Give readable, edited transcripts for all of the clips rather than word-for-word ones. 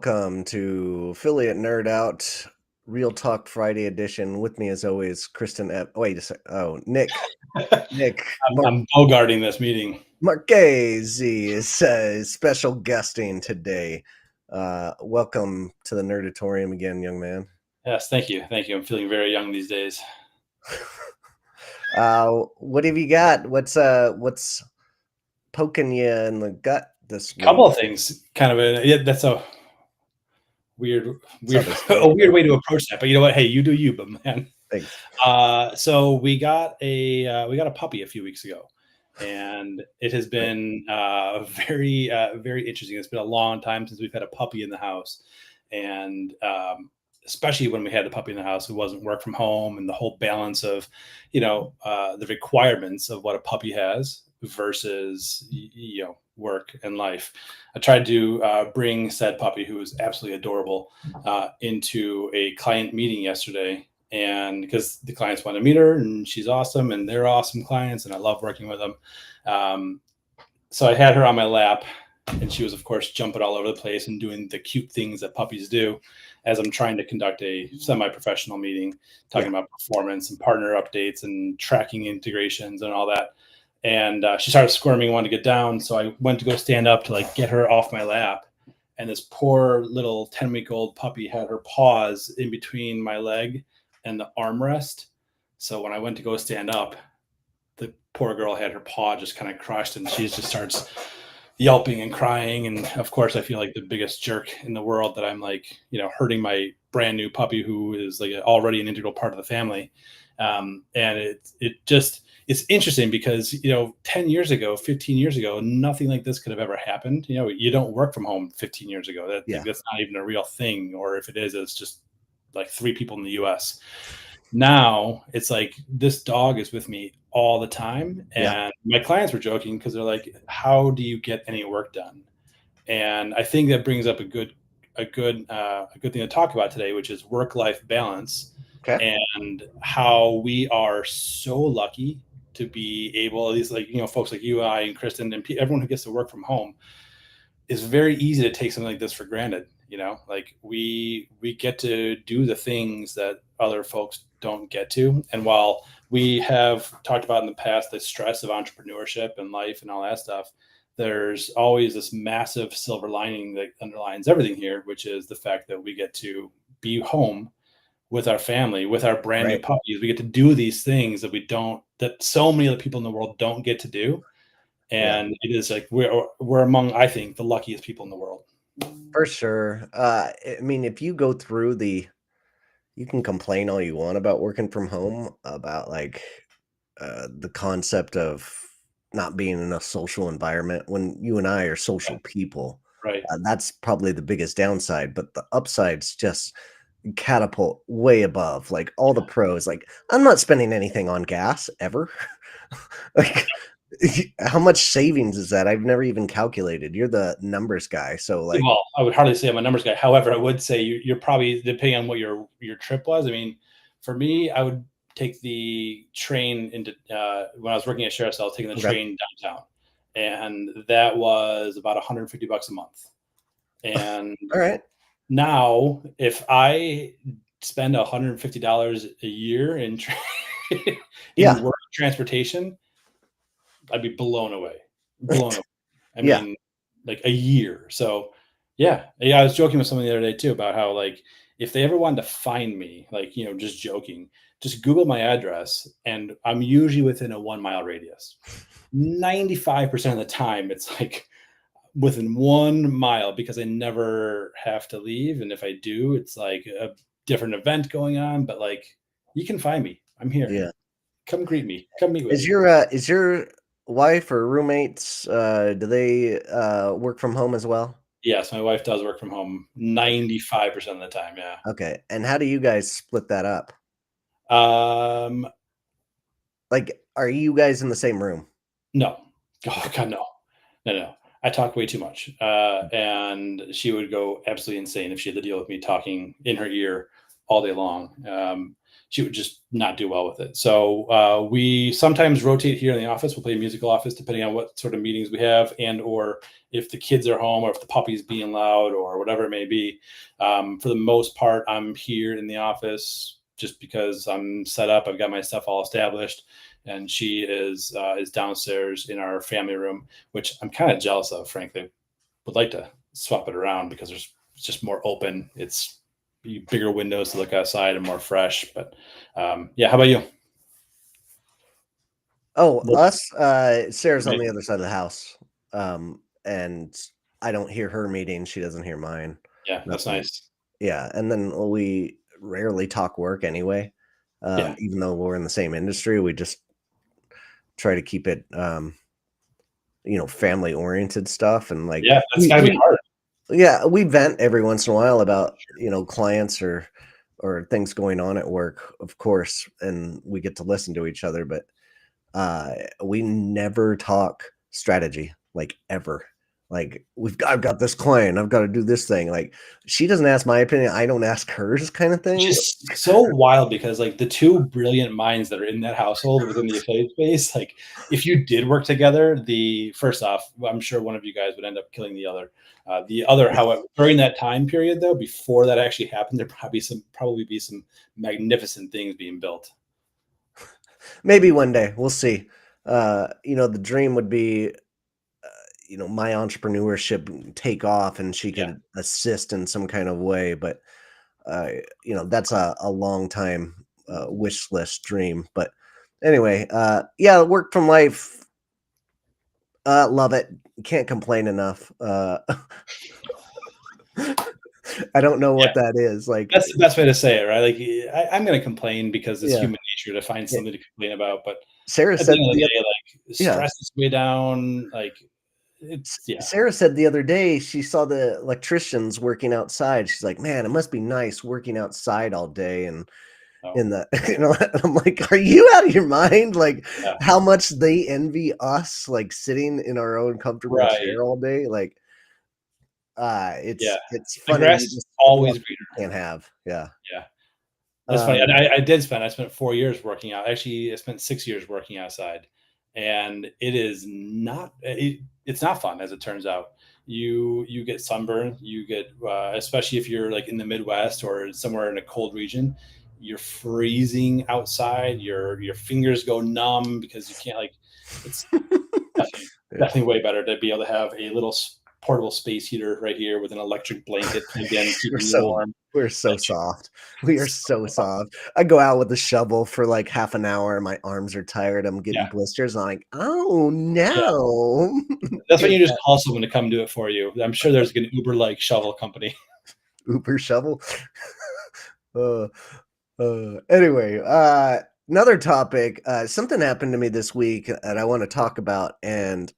welcome to Affiliate Nerd Out Real Talk Friday edition. With me, as always, Christen. Wait a sec. Oh, Nick. Nick I'm bogarting this meeting. Marchese is special guesting today. Welcome to the Nerdatorium again, young man. Yes, thank you. Thank you. I'm feeling very young these days. What have you got? What's poking you in the gut this week? Couple of things. That's a weird a weird way to approach that. But you know what? Hey, you do you, but man. Thanks. So we got a puppy a few weeks ago, and it has been very very interesting. It's been a long time since we've had a puppy in the house, and especially when we had the puppy in the house, it wasn't work from home, and the whole balance of the requirements of what a puppy has versus work and life. I tried to bring said puppy, who is absolutely adorable, into a client meeting yesterday. And because the clients want to meet her and she's awesome and they're awesome clients and I love working with them. So I had her on my lap and she was, of course, jumping all over the place and doing the cute things that puppies do as I'm trying to conduct a semi-professional meeting, talking about performance and partner updates and tracking integrations and all that. And she started squirming, wanted to get down. So I went to go stand up to get her off my lap. And this poor little 10-week-old puppy had her paws in between my leg and the armrest. So when I went to go stand up, the poor girl had her paw just kind of crushed and she just starts yelping and crying. And of course I feel like the biggest jerk in the world that I'm hurting my brand new puppy who is already an integral part of the family. And it's interesting because 10 years ago, 15 years ago, nothing like this could have ever happened. You don't work from home 15 years ago. That's not even a real thing, or if it is, it's just like 3 people in the US. Now it's like this dog is with me all the time. And my clients were joking because they're like, how do you get any work done? And I think that brings up a good thing to talk about today, which is work-life balance. Okay. And how we are so lucky to be able, at least folks like you, I, and Christen, and everyone who gets to work from home, is very easy to take something like this for granted. We get to do the things that other folks don't get to. And while we have talked about in the past the stress of entrepreneurship and life and all that stuff, there's always this massive silver lining that underlines everything here, which is the fact that we get to be home with our family, with our brand new puppies. We get to do these things that so many other people in the world don't get to do. And it is we're among, I think, the luckiest people in the world. For sure. I mean, if you go through you can complain all you want about working from home, about the concept of not being in a social environment when you and I are social people. Right. That's probably the biggest downside, but the upside's just catapult way above all the pros. I'm not spending anything on gas ever. How much savings is that? I've never even calculated. You're the numbers guy, so well, I would hardly say I'm a numbers guy. However, I would say you're probably, depending on what your trip was. I mean, for me, I would take the train into when I was working at Sheriff's, I was taking the train downtown, and that was about $150 a month. And all right, now if I spend $150 a year in work transportation, I'd be blown away. I mean, a year. So I was joking with someone the other day too about how if they ever wanted to find me, just joking, just Google my address and I'm usually within a 1 mile radius. 95% of the time it's within 1 mile because I never have to leave. And if I do, it's a different event going on, but you can find me. I'm here. Yeah. Come greet me. Come meet with me. Is your wife or roommates, do they work from home as well? Yes, my wife does work from home 95% of the time. Yeah. Okay. And how do you guys split that up? Are you guys in the same room? No. Oh God, no. I talk way too much. And she would go absolutely insane if she had to deal with me talking in her ear all day long. she would just not do well with it. So we sometimes rotate here in the office. We'll play a musical office depending on what sort of meetings we have, and or if the kids are home, or if the puppy's being loud, or whatever it may be. For the most part, I'm here in the office just because I'm set up. I've got my stuff all established, and she is downstairs in our family room, which I'm kind of jealous of, frankly. Would like to swap it around because it's just more open. It's bigger windows to look outside and more fresh. But yeah, how about you? Oh, What- us, Sarah's on the other side of the house. And I don't hear her meeting, she doesn't hear mine. Yeah, that's Nothing. nice. Yeah, and then we rarely talk work anyway. Yeah, Even though we're in the same industry, we just try to keep it, family oriented stuff. And like yeah, that's we, got to be we hard. yeah, we vent every once in a while about, clients or things going on at work, of course, and we get to listen to each other, but we never talk strategy, like, ever. Like, I've got this client, I've got to do this thing. Like, she doesn't ask my opinion, I don't ask hers, kind of Which thing. is so wild because like the two brilliant minds that are in that household within the affiliate space, like if you did work together, the first off, I'm sure one of you guys would end up killing the other. The other, however, during that time period though, before that actually happened, there probably be some magnificent things being built. Maybe one day, we'll see. The dream would be, my entrepreneurship take off and she Yeah. could assist in some kind of way, but that's a long time wish list dream. But anyway, yeah, work from life, love it. Can't complain enough. I don't know Yeah. what that is. Like, That's the best way to say it, right? Like I'm going to complain because it's yeah, human nature to find yeah. something to complain about. But Sarah at the said end of the the day, like yeah. stress is way down. Like it's, yeah. Sarah said the other day she saw the electricians working outside. She's like, "Man, it must be nice working outside all day." And Oh, in the, I'm like, "Are you out of your mind? Like, yeah. how much they envy us, like sitting in our own comfortable Right. chair all day?" Like, Yeah. it's The funny. grass You is just always want greener. can't have. Yeah. Yeah. That's funny. And Um, I spent 4 years working out. Actually, I spent 6 years working outside, and it's not fun as it turns out. You get sunburn. You get especially if you're like in the Midwest or somewhere in a cold region. You're freezing outside. Your fingers go numb because you can't like. It's definitely yeah. definitely way better to be able to have a little portable space heater right here with an electric blanket plugged in, We're keeping you so warm. we're so Like, soft. We are so so, soft. I go out with a shovel for like half an hour, my arms are tired, I'm yeah, getting blisters, I'm like, "Oh, yeah. no." That's when Get you just that call someone to come do it for you. I'm sure there's an Uber-like shovel company. Uber shovel. Uh, anyway, another topic, something happened to me this week that I wanna talk about, and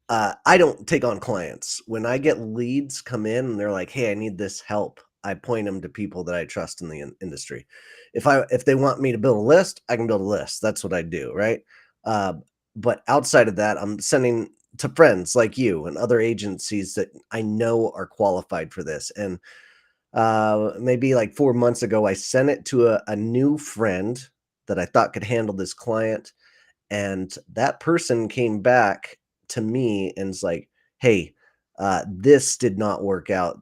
I don't take on clients. When I get leads come in and they're like, "Hey, I need this help," I point them to people that I trust in the industry. If they want me to build a list, I can build a list. That's what I do, right? Uh, but outside of that, I'm sending to friends like you and other agencies that I know are qualified for this. And maybe like 4 months ago, I sent it to a new friend that I thought could handle this client, and that person came back to me and is like, "Hey, this did not work out.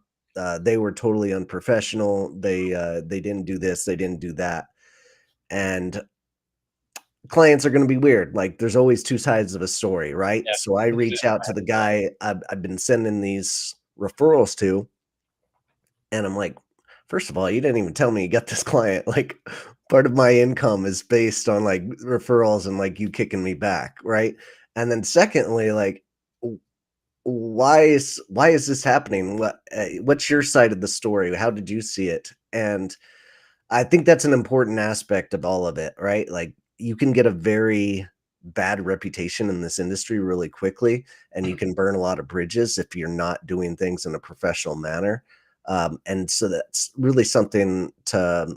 They were totally unprofessional. They didn't do this. They didn't do that." And clients are going to be weird. Like, there's always two sides of a story, right? Yeah, So I that's reach exactly out what to the happens a lot. guy I've been sending these referrals to, and I'm like, first of all, you didn't even tell me you got this client. Like, part of my income is based on like referrals and like you kicking me back, right? And then secondly, like, why is this happening? What's your side of the story? How did you see it? And I think that's an important aspect of all of it, right? Like, you can get a very bad reputation in this industry really quickly, and you Mhm. can burn a lot of bridges if you're not doing things in a professional manner. And so that's really something to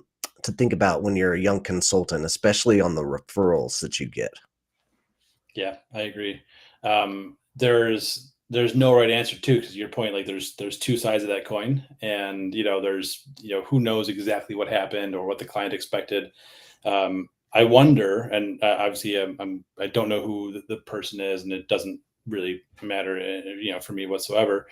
think about when you're a young consultant, especially on the referrals that you get. Yeah, I agree. There's there's no right answer too, because your point, like there's two sides of that coin, and there's who knows exactly what happened or what the client expected. I wonder, and obviously, I don't know who the person is, and it doesn't really matter, for me whatsoever.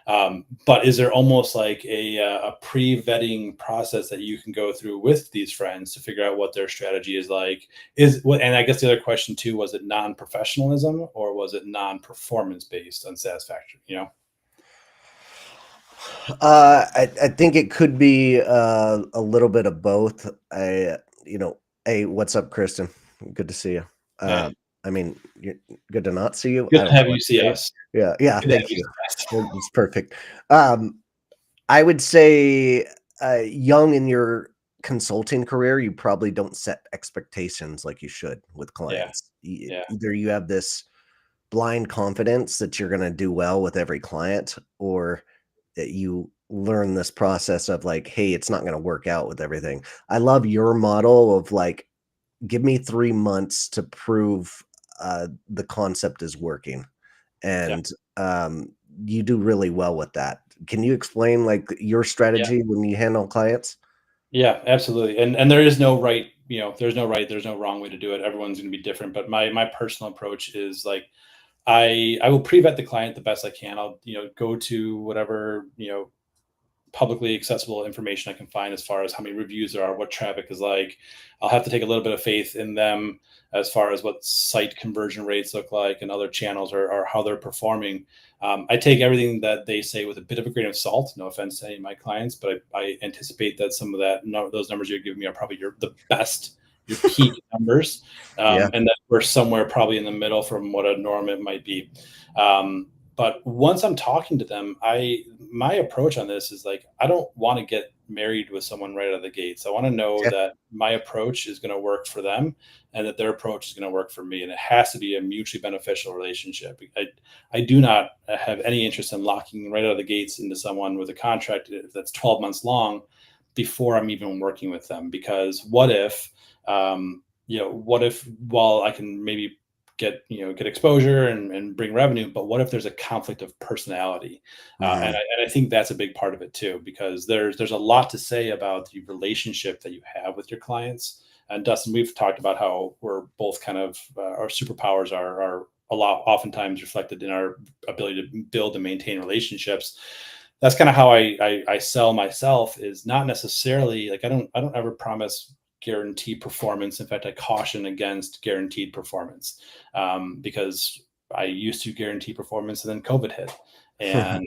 But is there almost like a pre-vetting process that you can go through with these friends to figure out what their strategy is like? Is what, and I guess the other question too, was it non-professionalism or was it non-performance based on satisfaction? I think it could be a little bit of both. Hey, what's up, Kristen? Good to see you. Uh, Hey, I mean, good to not see you. good I to don't know have what you to see say. us. Yeah, yeah. Good to have Thank you you. see us. It's perfect. Um, I would say, young in your consulting career, you probably don't set expectations like you should with Yeah, clients. yeah, Either you have this blind confidence that you're going to do well with every client, or that you learn this process of like, hey, it's not going to work out with everything. I love your model of like, give me 3 months to prove the concept is working. yeah, And you do really well with that. Can you explain like your yeah. strategy when you handle clients? Yeah, absolutely. And there is no right, there's no right, there's no wrong way to do it. Everyone's going to be different. But my personal approach is like I will pre-vet the client the best I can. I'll go to whatever publicly accessible information I can find as far as how many reviews there are, what traffic is like. I'll have to take a little bit of faith in them as far as what site conversion rates look like and other channels or how they're performing. I take everything that they say with a bit of a grain of salt. No offense to any of my clients, but I anticipate that some of that those numbers you're giving me are probably the best, your peak numbers, Yeah. and that we're somewhere probably in the middle from what a norm it might be. Um, but once I'm talking to them, my approach on this is like I don't want to get married with someone right out of the gates. I want to know Yeah. that my approach is going to work for them and that their approach is going to work for me, and it has to be a mutually beneficial relationship. I do not have any interest in locking right out of the gates into someone with a contract that's 12 months long before I'm even working with them, because what if while I can maybe get exposure and bring revenue, but what if there's a conflict of personality? And, Mhm. I think that's a big part of it too, because there's a lot to say about the relationship that you have with your clients. And Dustin, we've talked about how we're both kind of our superpowers are a lot oftentimes reflected in our ability to build and maintain relationships. That's kind of how I sell myself, is not necessarily like I don't ever promise guaranteed performance. In fact, I caution against guaranteed performance, because I used to guarantee performance and then COVID hit. And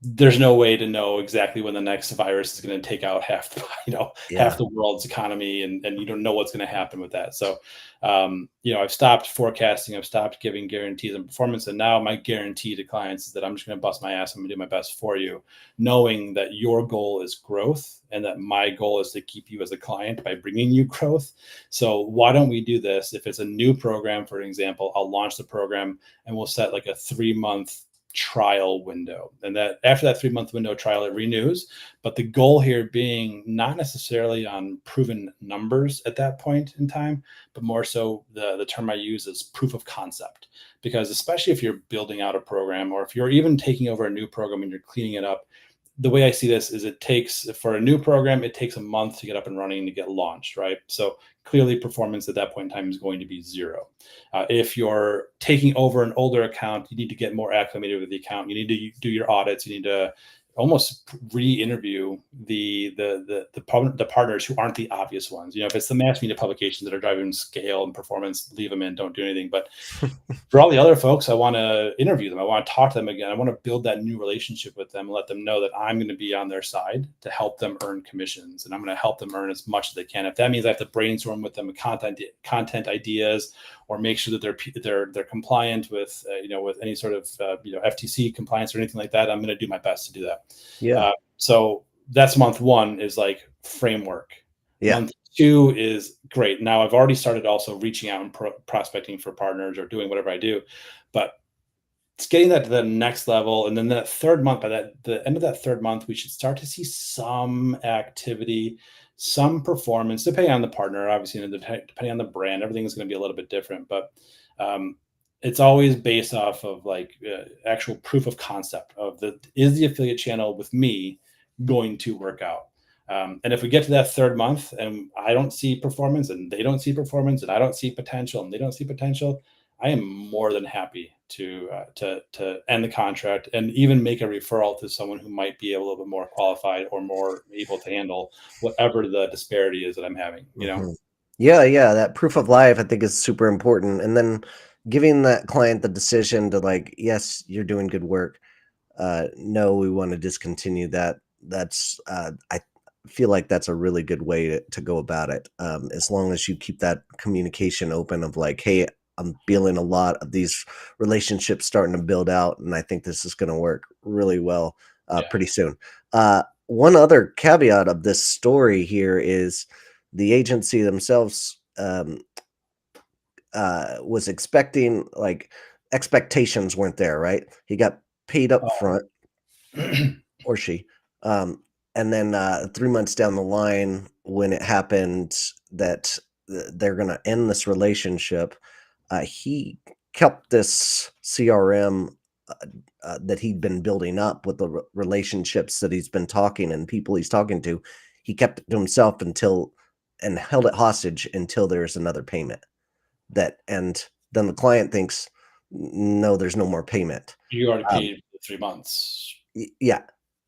there's no way to know exactly when the next virus is going to take out half the half Yeah. the world's economy, and you don't know what's going to happen with that. So I've stopped forecasting, I've stopped giving guarantees on performance, and now my guarantee to clients is that I'm just going to bust my ass, I'm going to do my best for you, knowing that your goal is growth and that my goal is to keep you as a client by bringing you growth. So why don't we do this? If it's a new program, for example, I'll launch the program and we'll set like a 3-month trial window, and that after that 3-month window trial it renews. But the goal here being not necessarily on proven numbers at that point in time, but more so the term I use is proof of concept. Because especially if you're building out a program, or if you're even taking over a new program and you're cleaning it up, the way I see this is it takes, for a new program, it takes a month to get up and running to get launched, right? So clearly performance at that point in time is going to be zero. If you're taking over an older account, you need to get more acclimated with the account. You need to do your audits. You need to almost re-interview the partners who aren't the obvious ones. If it's the mass media publications that are driving scale and performance, leave them in, don't do anything. But for all the other folks, I want to interview them. I want to talk to them again. I want to build that new relationship with them and let them know that I'm going to be on their side to help them earn commissions, and I'm going to help them earn as much as they can. If that means I have to brainstorm with them content ideas, or make sure that they're compliant with with any sort of FTC compliance or anything like that, I'm going to do my best to do that. Yeah. So that's month one, is like framework. Yeah. Month two is great. Now I've already started also reaching out and prospecting for partners or doing whatever I do, but it's getting that to the next level. And then that third month, by the end of that third month, we should start to see some activity, some performance, depending on the partner, obviously, and depending on the brand. Everything is going to be a little bit different, but um, it's always based off of like actual proof of concept of is the affiliate channel with me going to work out. And if we get to that third month and I don't see performance and they don't see performance and I don't see potential and they don't see potential, I am more than happy to end the contract and even make a referral to someone who might be a little bit more qualified or more able to handle whatever the disparity is that I'm having. You know? Mhm. Yeah, yeah, that proof of life I think is super important, and then giving that client the decision to like, "Yes, you're doing good work. No, we wanna discontinue that." I feel like that's a really good way to go about it, as long as you keep that communication open of like, "Hey, I'm feeling a lot of these relationships starting to build out, and I think this is gonna work really well, Yeah. pretty soon." One other caveat of this story here is the agency themselves, was expecting like, expectations weren't there, right? He got paid up Oh. front, or she. Um, and then 3 months down the line, when it happened that they're going to end this relationship, he kept this CRM that he'd been building up with the relationships that he's been talking and people he's talking to. He kept it to himself until and held it hostage until there's another payment. And then the client thinks, no, there's no more payment. You already Um, paid the 3 months. yeah,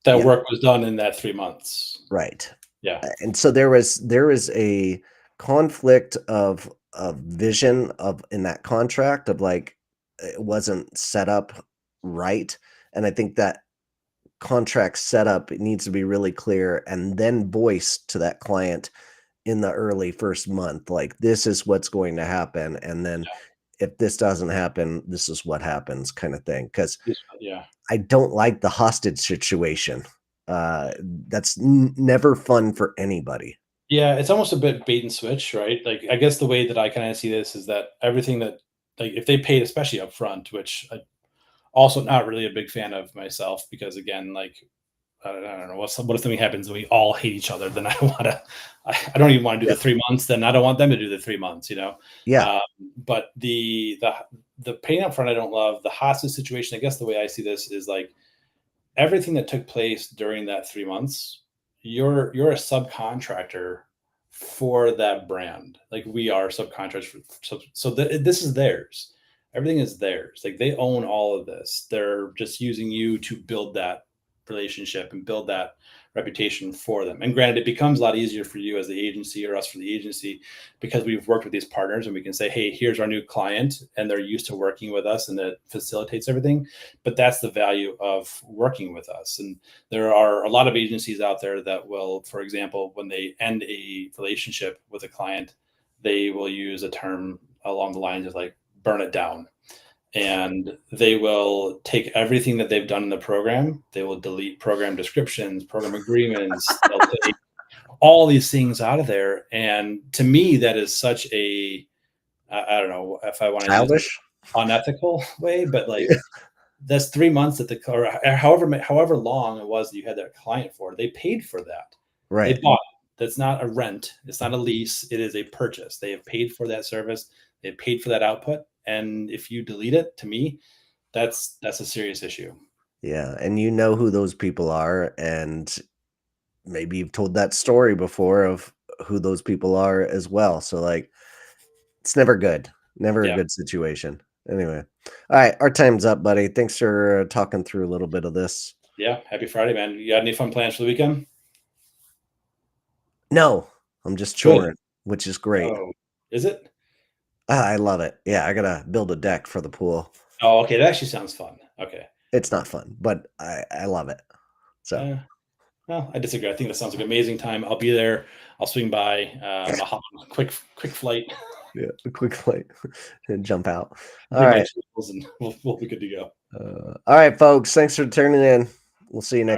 That yeah. work was done in that 3 months. Right. Yeah. And so there was a conflict of vision of in that contract of like it wasn't set up right. And I think that contract setup it needs to be really clear and then voiced to that client in the early first month. Like this is what's going to happen. And then if this doesn't happen, this is what happens kind of thing. Because Yeah. I don't like the hostage situation. That's never fun for anybody. Yeah, it's almost a bit bait and switch, right? Like, I guess the way that I kinda see this is that everything that like, if they paid, especially upfront, which I also not really a big fan of myself because, again, like, I don't know, what if something happens and we all hate each other, then I don't wanna I don't even wanna do Yeah. the 3 months, then I don't want them to do the 3 months, you know? Yeah. Um, but the paying upfront I don't love. The hostage situation, I guess the way I see this is, like, everything that took place during that 3 months, you're a subcontractor for that brand. Like we are subcontractors this is theirs. Everything is theirs. Like they own all of this. They're just using you to build that relationship and build that reputation for them. And granted, it becomes a lot easier for you as the agency or us for the agency because we've worked with these partners and we can say, hey, here's our new client, and they're used to working with us and it facilitates everything. But that's the value of working with us. And there are a lot of agencies out there that will, for example, when they end a relationship with a client, they will use a term along the lines of like burn it down. And they will take everything that they've done in the program, they will delete program descriptions, program agreements, they'll take all these things out of there. And to me, that is such a I don't know if I want to use Childish? unethical way, but like Yeah. that's 3 months that the or however long it was that you had that client for. They paid for that. They Right. bought it. That's not a rent. It's not a lease. It is a purchase. They have paid for that service. They paid for that output. And if you delete it, to me, that's a serious issue. Yeah, and you know who those people are, and maybe you've told that story before of who those people are as well, so, like, it's never good. Never a Yeah. good situation. Anyway. Alright, our time's up, buddy. Thanks for talking through a little bit of this. Yeah. Happy Friday, man. You got any fun plans for the weekend? No, I'm just Good. choring, which is great. Oh, is it? I love it. Yeah, I gotta build a deck for the pool. Oh, okay. That actually sounds fun. Okay. It's not fun, but I love it. So, Uh, well, I disagree. I think that sounds like an amazing time. I'll be there. I'll swing by. I'll hop on a quick flight. yeah, a quick flight and jump out. Bring my Alright. tools, and we'll be good to go. Alright, folks. Thanks for tuning in. We'll see you next